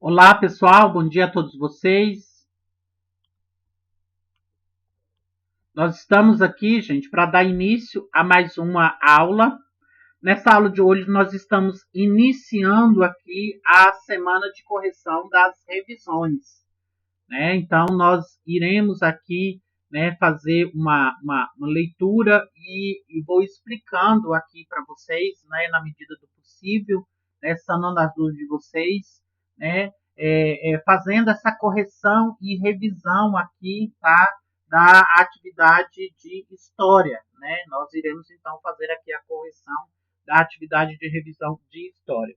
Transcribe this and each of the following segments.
Olá, pessoal, bom dia a todos vocês. Nós estamos aqui, gente, para dar início a mais uma aula. Nessa aula de hoje, nós estamos iniciando aqui a semana de correção das revisões, né? Então, nós iremos aqui, né, fazer uma leitura e vou explicando aqui para vocês, né, na medida do possível, né, sanando as dúvidas de vocês, né, fazendo essa correção e revisão aqui, tá, da atividade de história, né? Nós iremos então fazer aqui a correção da atividade de revisão de história.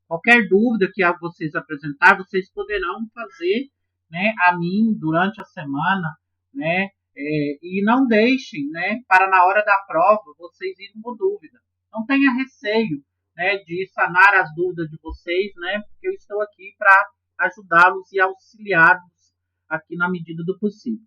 Qualquer dúvida que vocês apresentar, vocês poderão fazer, né, a mim durante a semana, né, e não deixem, né, para na hora da prova vocês irem com dúvida. Não tenha receio, né, de sanar as dúvidas de vocês, né, porque eu estou aqui para ajudá-los e auxiliá-los aqui na medida do possível.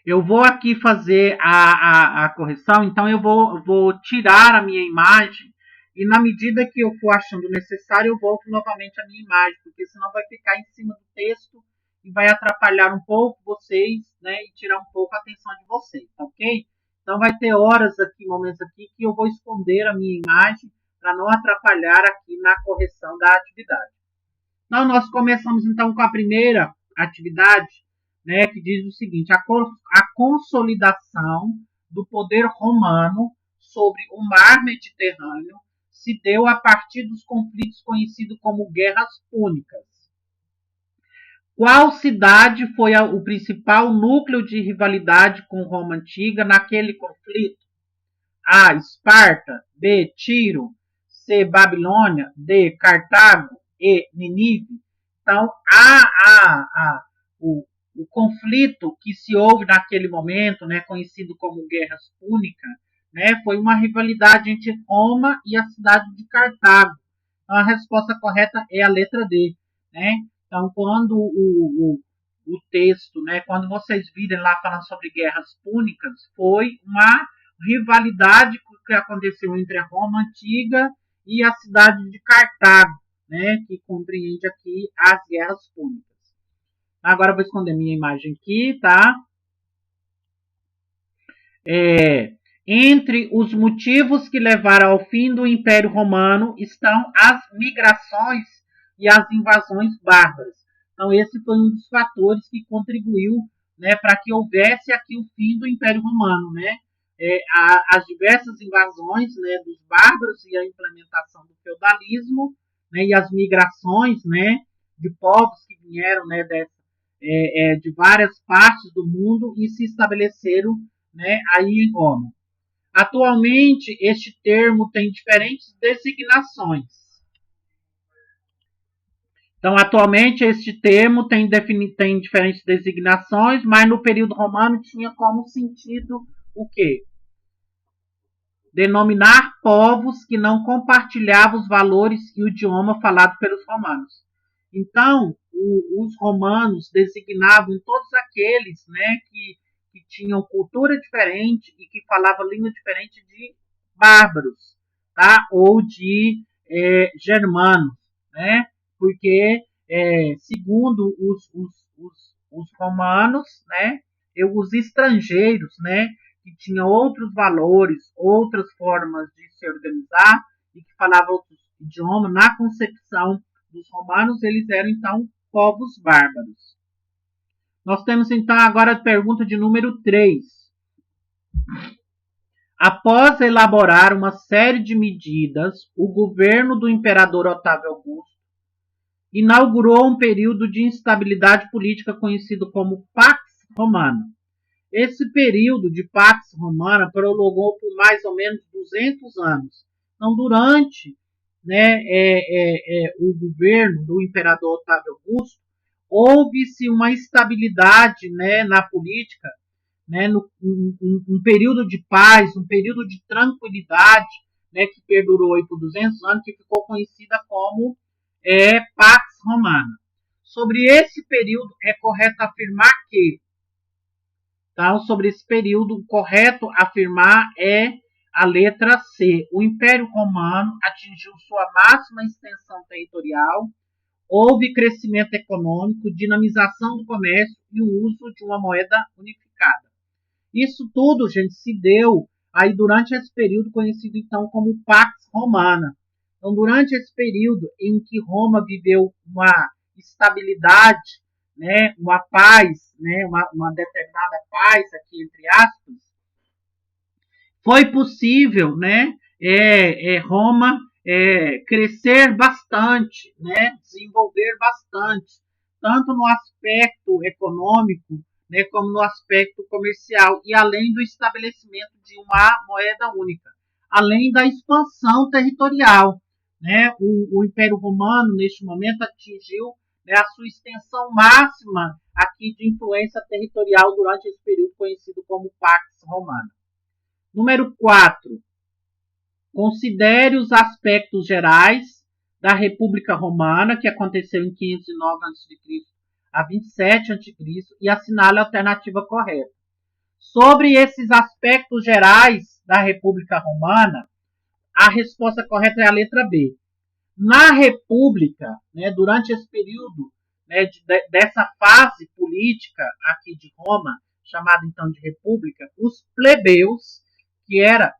Eu vou aqui fazer a correção, então eu vou tirar a minha imagem e na medida que eu for achando necessário, eu volto novamente a minha imagem, porque senão vai ficar em cima do texto e vai atrapalhar um pouco vocês, né, e tirar um pouco a atenção de vocês, tá ok? Então vai ter horas aqui, momentos aqui, que eu vou esconder a minha imagem para não atrapalhar aqui na correção da atividade. Então, nós começamos então com a primeira atividade, né, que diz o seguinte: a consolidação do poder romano sobre o mar Mediterrâneo se deu a partir dos conflitos conhecidos como Guerras Púnicas. Qual cidade foi o principal núcleo de rivalidade com Roma Antiga naquele conflito? A. Esparta. B. Tiro. C. Babilônia. D. Cartago. E. Nínive. Então, o conflito que se houve naquele momento, né, conhecido como Guerras Púnicas, né, foi uma rivalidade entre Roma e a cidade de Cartago. Então, a resposta correta é a letra D. Né? Então, quando o texto, né, quando vocês virem lá falando sobre Guerras Púnicas, foi uma rivalidade que aconteceu entre a Roma Antiga e a cidade de Cartago, né, que compreende aqui as Guerras Púnicas. Agora eu vou esconder minha imagem aqui, tá? Entre os motivos que levaram ao fim do Império Romano estão as migrações e as invasões bárbaras. Então, esse foi um dos fatores que contribuiu, né, para que houvesse aqui o fim do Império Romano, né? As diversas invasões, né, dos bárbaros e a implementação do feudalismo, né, e as migrações, né, de povos que vieram, né, de várias partes do mundo e se estabeleceram, né, aí em Roma. Atualmente, este termo tem diferentes designações. Então, atualmente, este termo tem diferentes designações, mas no período romano tinha como sentido o quê? Denominar povos que não compartilhavam os valores e o idioma falado pelos romanos. Então, os romanos designavam todos aqueles, né, que tinham cultura diferente e que falavam língua diferente de bárbaros, tá? Ou de germanos, né? Porque, segundo os romanos, né, os estrangeiros, né, que tinham outros valores, outras formas de se organizar e que falavam outros idiomas, na concepção dos romanos, eles eram então povos bárbaros. Nós temos então agora a pergunta de número 3. Após elaborar uma série de medidas, o governo do imperador Otávio Augusto inaugurou um período de instabilidade política conhecido como Pax Romana. Esse período de Pax Romana prolongou por mais ou menos 200 anos. Então, durante, né, o governo do imperador Otávio Augusto, houve-se uma estabilidade, né, na política, né, um período de paz, um período de tranquilidade, né, que perdurou aí por 200 anos, que ficou conhecida como Pax Romana. Sobre esse período, é correto afirmar que, então, sobre esse período, correto afirmar é A letra C. O Império Romano atingiu sua máxima extensão territorial, houve crescimento econômico, dinamização do comércio e o uso de uma moeda unificada. Isso tudo, gente, se deu aí durante esse período conhecido então como Pax Romana. Então, durante esse período em que Roma viveu uma estabilidade, né, uma paz, né, uma determinada paz aqui entre aspas, foi possível, né, Roma crescer bastante, né, desenvolver bastante, tanto no aspecto econômico, né, como no aspecto comercial, e além do estabelecimento de uma moeda única, além da expansão territorial. Né, o Império Romano, neste momento, atingiu, né, a sua extensão máxima aqui de influência territorial durante esse período conhecido como Pax Romana. Número 4. Considere os aspectos gerais da República Romana, que aconteceu em 509 a.C. a 27 a.C., e assinale a alternativa correta. Sobre esses aspectos gerais da República Romana, a resposta correta é a letra B. Na República, né, durante esse período, né, dessa fase política aqui de Roma, chamada então de República, os plebeus, que era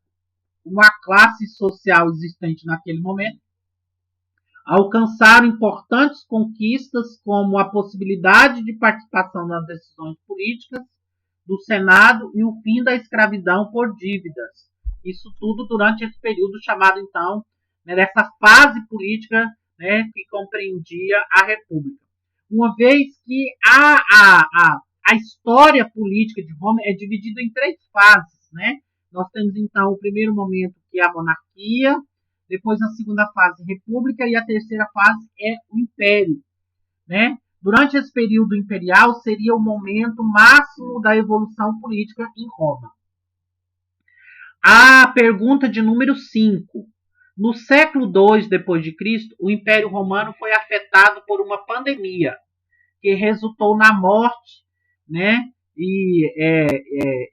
uma classe social existente naquele momento, alcançaram importantes conquistas como a possibilidade de participação nas decisões políticas do Senado e o fim da escravidão por dívidas. Isso tudo durante esse período chamado, então, né, dessa fase política, né, que compreendia a República. Uma vez que a história política de Roma é dividida em 3 fases, né? Nós temos, então, o primeiro momento, que é a monarquia, depois a segunda fase, república, e a terceira fase é o império. Né? Durante esse período imperial, seria o momento máximo da evolução política em Roma. A pergunta de número 5. No século II d.C., o Império Romano foi afetado por uma pandemia, que resultou na morte, né? E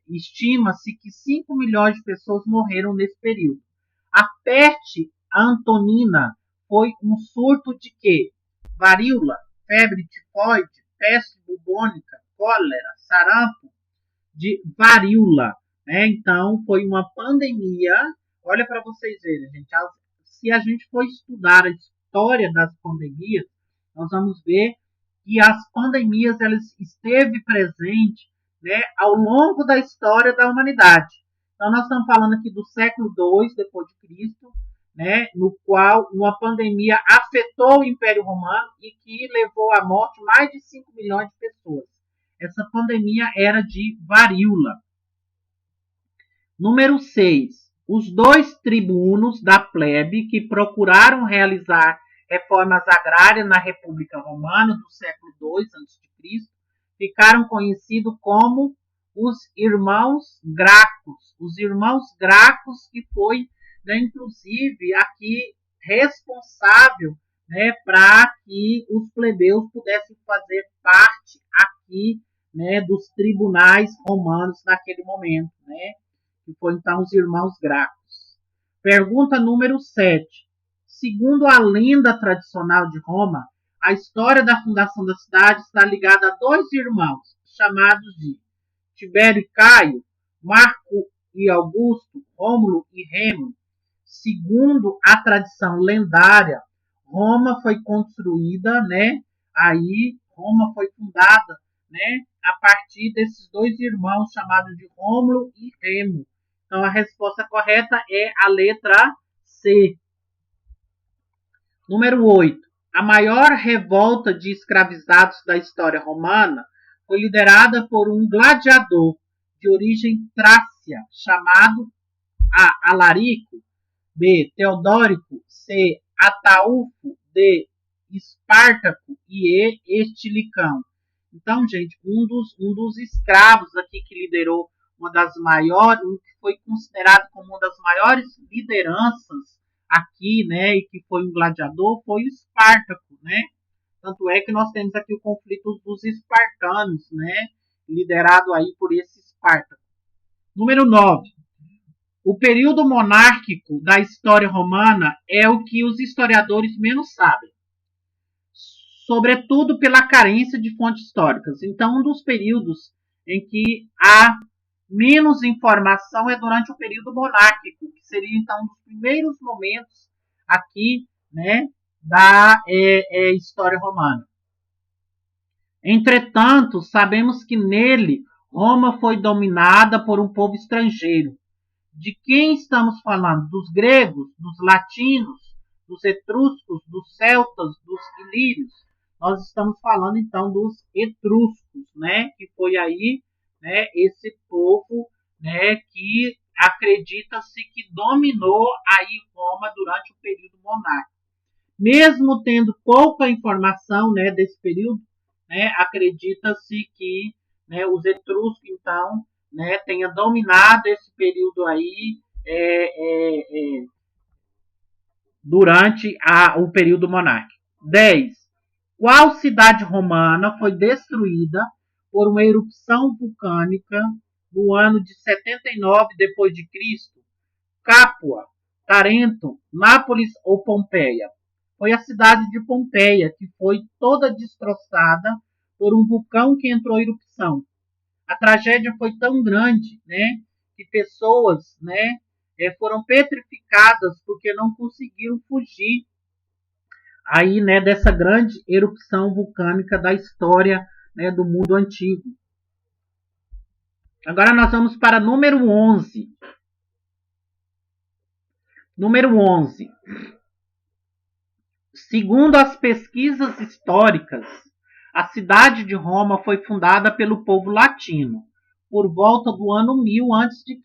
estima-se que 5 milhões de pessoas morreram nesse período. A peste antonina foi um surto de quê? Varíola, febre tifoide, peste bubônica, cólera, sarampo, de varíola. Né? Então, foi uma pandemia. Olha para vocês verem, gente. Se a gente for estudar a história das pandemias, nós vamos ver que as pandemias elas esteve presente, né, ao longo da história da humanidade. Então, nós estamos falando aqui do século II d.C., né, no qual uma pandemia afetou o Império Romano e que levou à morte mais de 5 milhões de pessoas. Essa pandemia era de varíola. Número 6. Os 2 tribunos da plebe que procuraram realizar reformas agrárias na República Romana do século II a.C. ficaram conhecidos como os irmãos Gracos. Os irmãos Gracos, que foi, né, inclusive, aqui responsável, né, para que os plebeus pudessem fazer parte aqui, né, dos tribunais romanos naquele momento, né, que foi então os irmãos Gracos. Pergunta número 7. Segundo a lenda tradicional de Roma, a história da fundação da cidade está ligada a 2 irmãos, chamados de Tibério e Caio, Marco e Augusto, Rômulo e Remo. Segundo a tradição lendária, Roma foi construída, né? Aí Roma foi fundada, né? A partir desses 2 irmãos chamados de Rômulo e Remo. Então a resposta correta é a letra C. Número 8. A maior revolta de escravizados da história romana foi liderada por um gladiador de origem trácia chamado A. Alarico, B. Teodórico, C. Ataúfo, D. Espartaco e E. Estilicão. Então, gente, um dos escravos aqui que liderou uma das maiores, que foi considerado como uma das maiores lideranças aqui, né, e que foi um gladiador, foi o Espartaco, né? Tanto é que nós temos aqui o conflito dos espartanos, né, liderado aí por esse Espartaco. Número 9. O período monárquico da história romana é o que os historiadores menos sabem, sobretudo pela carência de fontes históricas. Então, um dos períodos em que há menos informação é durante o período monárquico, que seria então um dos primeiros momentos aqui, né, da história romana. Entretanto, sabemos que nele Roma foi dominada por um povo estrangeiro. De quem estamos falando? Dos gregos, dos latinos, dos etruscos, dos celtas, dos ilírios. Nós estamos falando então dos etruscos, né, que foi aí, né, esse povo, né, que acredita-se que dominou aí Roma durante o período monárquico. Mesmo tendo pouca informação, né, desse período, né, acredita-se que, né, os etruscos então, né, tenha dominado esse período aí durante o período monárquico. 10. Qual cidade romana foi destruída por uma erupção vulcânica no ano de 79 depois de Cristo? Capua, Tarento, Nápoles ou Pompeia? Foi a cidade de Pompeia, que foi toda destroçada por um vulcão que entrou em erupção. A tragédia foi tão grande, né, que pessoas, né, foram petrificadas porque não conseguiram fugir aí, né, dessa grande erupção vulcânica da história, né, do mundo antigo. Agora nós vamos para número 11. Número 11. Segundo as pesquisas históricas, a cidade de Roma foi fundada pelo povo latino, por volta do ano 1000 a.C.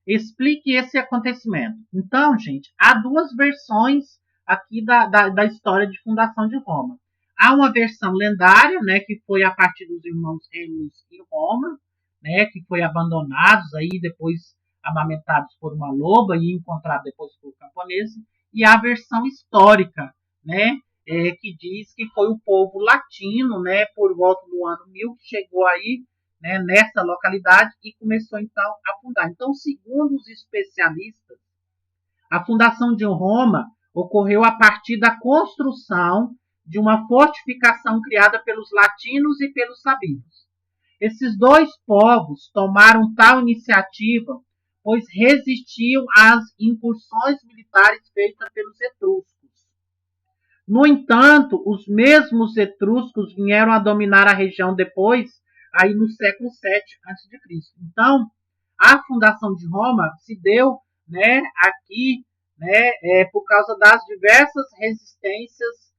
Explique esse acontecimento. Então, gente, há duas versões aqui da história de fundação de Roma. Há uma versão lendária, né, que foi a partir dos irmãos Rêmulos em Roma, né, que foi abandonados aí, depois amamentados por uma loba e encontrados depois por camponeses. E a versão histórica, né, que diz que foi o povo latino, né, por volta do ano 1000, que chegou aí, né, nessa localidade e começou então a fundar. Então, segundo os especialistas, a fundação de Roma ocorreu a partir da construção de uma fortificação criada pelos latinos e pelos sabinos. Esses dois povos tomaram tal iniciativa, pois resistiam às incursões militares feitas pelos etruscos. No entanto, os mesmos etruscos vieram a dominar a região depois, aí no século VII a.C. Então, a fundação de Roma se deu, né, aqui, né, por causa das diversas resistências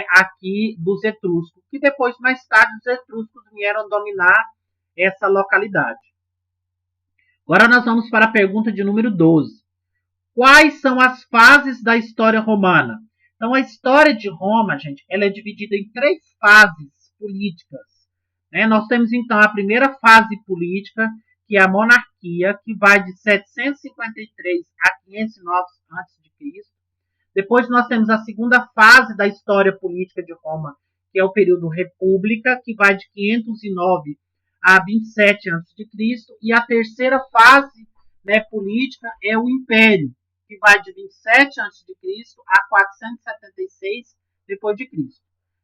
aqui dos etruscos, que depois, mais tarde, os etruscos vieram dominar essa localidade. Agora nós vamos para a pergunta de número 12. Quais são as fases da história romana? Então, a história de Roma, gente, ela é dividida em 3 fases políticas. Né? Nós temos, então, a primeira fase política, que é a monarquia, que vai de 753 a 509 a.C. Depois nós temos a segunda fase da história política de Roma, que é o período república, que vai de 509 a 27 a.C. E a terceira fase, né, política é o império, que vai de 27 a.C. a 476 depois de Cristo.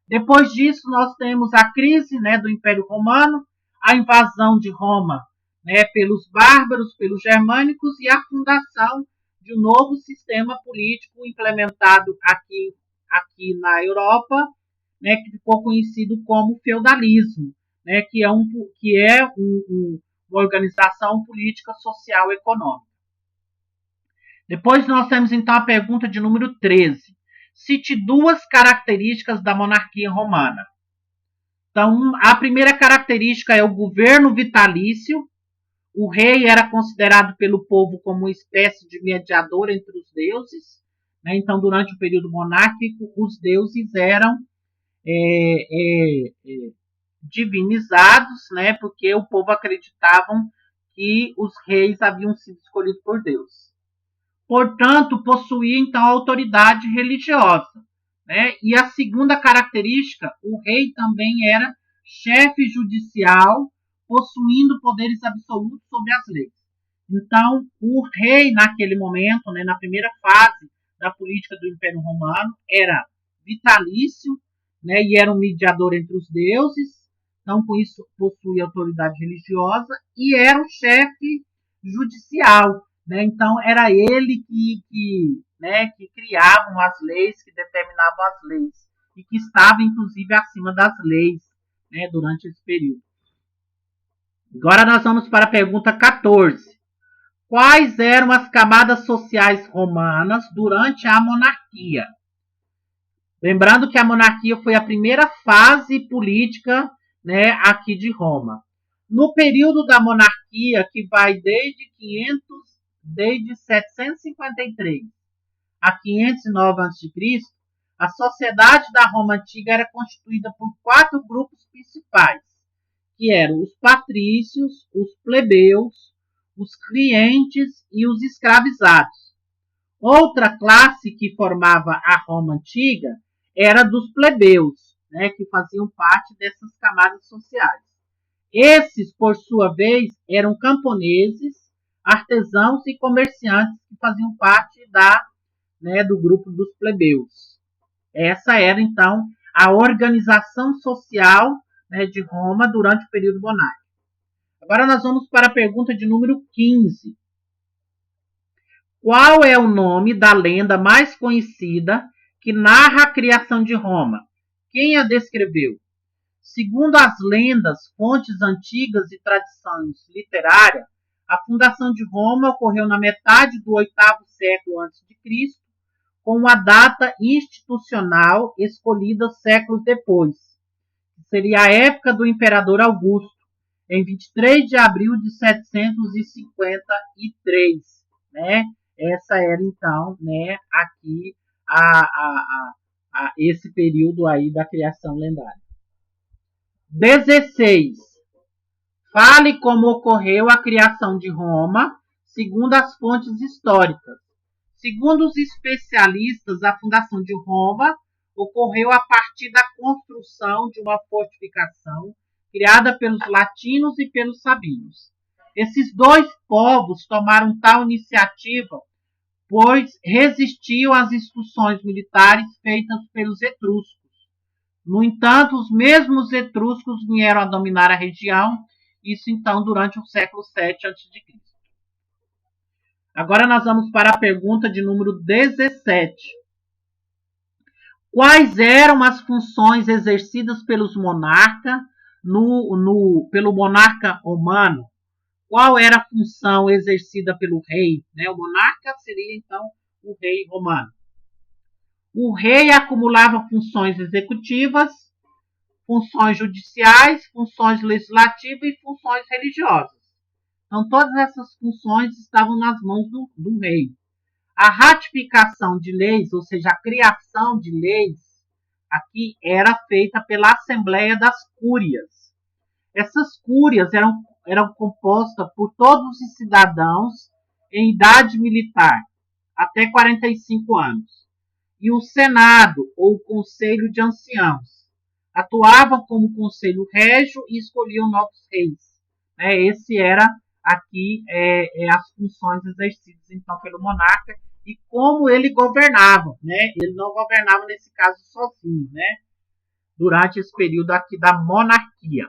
Depois disso, nós temos a crise, né, do Império Romano, a invasão de Roma, né, pelos bárbaros, pelos germânicos e a fundação de um novo sistema político implementado aqui na Europa, né, que ficou conhecido como feudalismo, né, que é uma organização política, social e econômica. Depois nós temos então a pergunta de número 13. Cite 2 características da monarquia romana. Então, a primeira característica é o governo vitalício. O rei era considerado pelo povo como uma espécie de mediador entre os deuses. Né? Então, durante o período monárquico, os deuses eram divinizados, né? Porque o povo acreditavam que os reis haviam sido escolhidos por Deus. Portanto, possuía então autoridade religiosa. Né? E a segunda característica, o rei também era chefe judicial, possuindo poderes absolutos sobre as leis. Então, o rei, naquele momento, né, na primeira fase da política do Império Romano, era vitalício, né, e era um mediador entre os deuses, então, com isso, possuía autoridade religiosa, e era o chefe judicial. Né, então, era ele que criavam as leis, que determinavam as leis, e que estava, inclusive, acima das leis, né, durante esse período. Agora nós vamos para a pergunta 14. Quais eram as camadas sociais romanas durante a monarquia? Lembrando que a monarquia foi a primeira fase política, né, aqui de Roma. No período da monarquia, que vai desde 753 a 509 a.C., a sociedade da Roma antiga era constituída por 4 grupos principais, que eram os patrícios, os plebeus, os clientes e os escravizados. Outra classe que formava a Roma antiga era dos plebeus, né, que faziam parte dessas camadas sociais. Esses, por sua vez, eram camponeses, artesãos e comerciantes que faziam parte do grupo dos plebeus. Essa era, então, a organização social, né, de Roma durante o período monárquico. Agora nós vamos para a pergunta de número 15. Qual é o nome da lenda mais conhecida que narra a criação de Roma? Quem a descreveu? Segundo as lendas, fontes antigas e tradições literárias, a fundação de Roma ocorreu na metade do 8º século a.C., com uma data institucional escolhida séculos depois, que seria a época do imperador Augusto, em 23 de abril de 753, né? Essa era, então, né, aqui esse período aí da criação lendária. 16. Fale como ocorreu a criação de Roma, segundo as fontes históricas. Segundo os especialistas, a fundação de Roma ocorreu a partir da construção de uma fortificação criada pelos latinos e pelos sabinos. Esses dois povos tomaram tal iniciativa pois resistiam às instruções militares feitas pelos etruscos. No entanto, os mesmos etruscos vieram a dominar a região, isso então durante o século VII a.C. Agora nós vamos para a pergunta de número 17. Quais eram as funções exercidas pelos monarcas pelo monarca romano? Qual era a função exercida pelo rei? O monarca seria, então, o rei romano. O rei acumulava funções executivas, funções judiciais, funções legislativas e funções religiosas. Então, todas essas funções estavam nas mãos do rei. A ratificação de leis, ou seja, a criação de leis, aqui era feita pela Assembleia das Cúrias. Essas cúrias eram compostas por todos os cidadãos em idade militar, até 45 anos. E o Senado, ou Conselho de Anciãos, atuavam como conselho régio e escolhiam novos reis. Esse era aqui as funções exercidas então pelo monarca e como ele governava. Ele não governava, nesse caso, sozinho, durante esse período aqui da monarquia.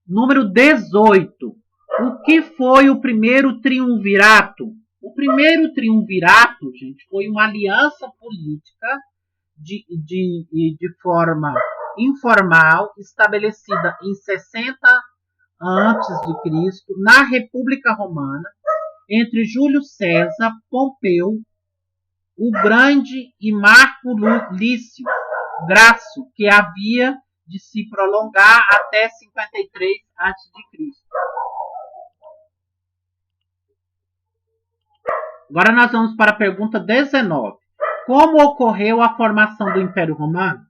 Número 18. O que foi o primeiro triunvirato? O primeiro triunvirato, gente, foi uma aliança política de forma informal, estabelecida em 60 a.C., na República Romana, entre Júlio César, Pompeu, o Grande e Marco Lício Graço, que havia de se prolongar até 53 a.C. Agora nós vamos para a pergunta 19. Como ocorreu a formação do Império Romano?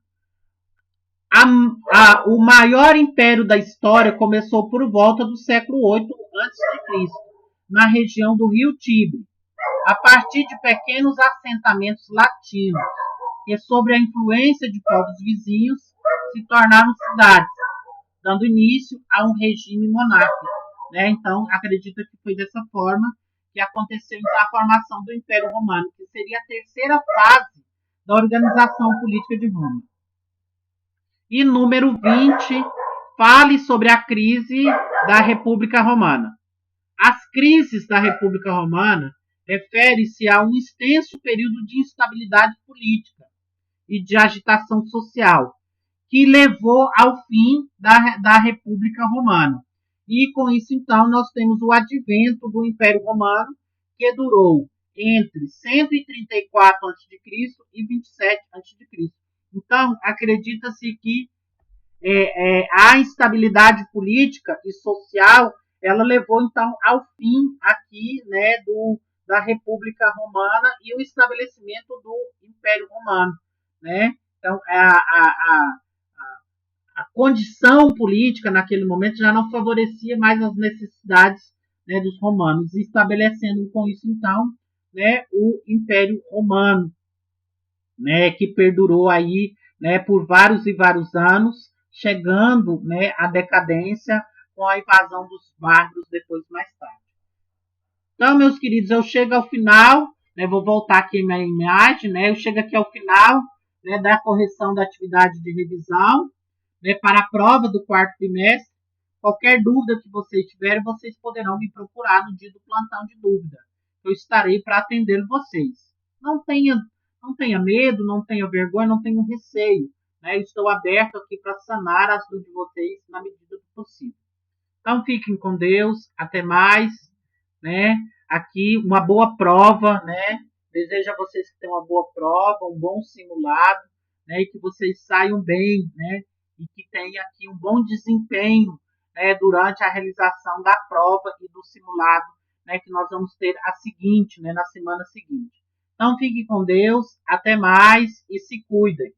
O maior império da história começou por volta do século VIII a.C., na região do rio Tibre, a partir de pequenos assentamentos latinos, que, sob a influência de povos vizinhos, se tornaram cidades, dando início a um regime monárquico. né? Então, acredita que foi dessa forma que aconteceu então, a formação do Império Romano, que seria a terceira fase da organização política de Roma. E número 20, fale sobre a crise da República Romana. As crises da República Romana refere-se a um extenso período de instabilidade política e de agitação social, que levou ao fim da República Romana. E com isso, então, nós temos o advento do Império Romano, que durou entre 134 a.C. e 27 a.C. Então, acredita-se que a instabilidade política e social, ela levou então ao fim aqui, né, da República Romana e o estabelecimento do Império Romano, né? Então a condição política naquele momento já não favorecia mais as necessidades, né, dos romanos, estabelecendo com isso então, né, o Império Romano, né, que perdurou aí, né, por vários e vários anos, chegando, né, à decadência com a invasão dos bárbaros depois mais tarde. Então, meus queridos, eu chego ao final, né, vou voltar aqui minha imagem, né, eu chego aqui ao final, né, da correção da atividade de revisão, né, para a prova do quarto trimestre. Qualquer dúvida que vocês tiverem, vocês poderão me procurar no dia do plantão de dúvida. Eu estarei para atender vocês. Não tenha medo, não tenha vergonha, não tenha receio. Né? Estou aberto aqui para sanar as dúvidas de vocês na medida do possível. Então, fiquem com Deus. Até mais. Né? Aqui, uma boa prova. Né? Desejo a vocês que tenham uma boa prova, um bom simulado, né? E que vocês saiam bem, né? E que tenha aqui um bom desempenho, né? Durante a realização da prova e do simulado, né? Que nós vamos ter a seguinte, né? Na semana seguinte. Então, fiquem com Deus. Até mais e se cuidem.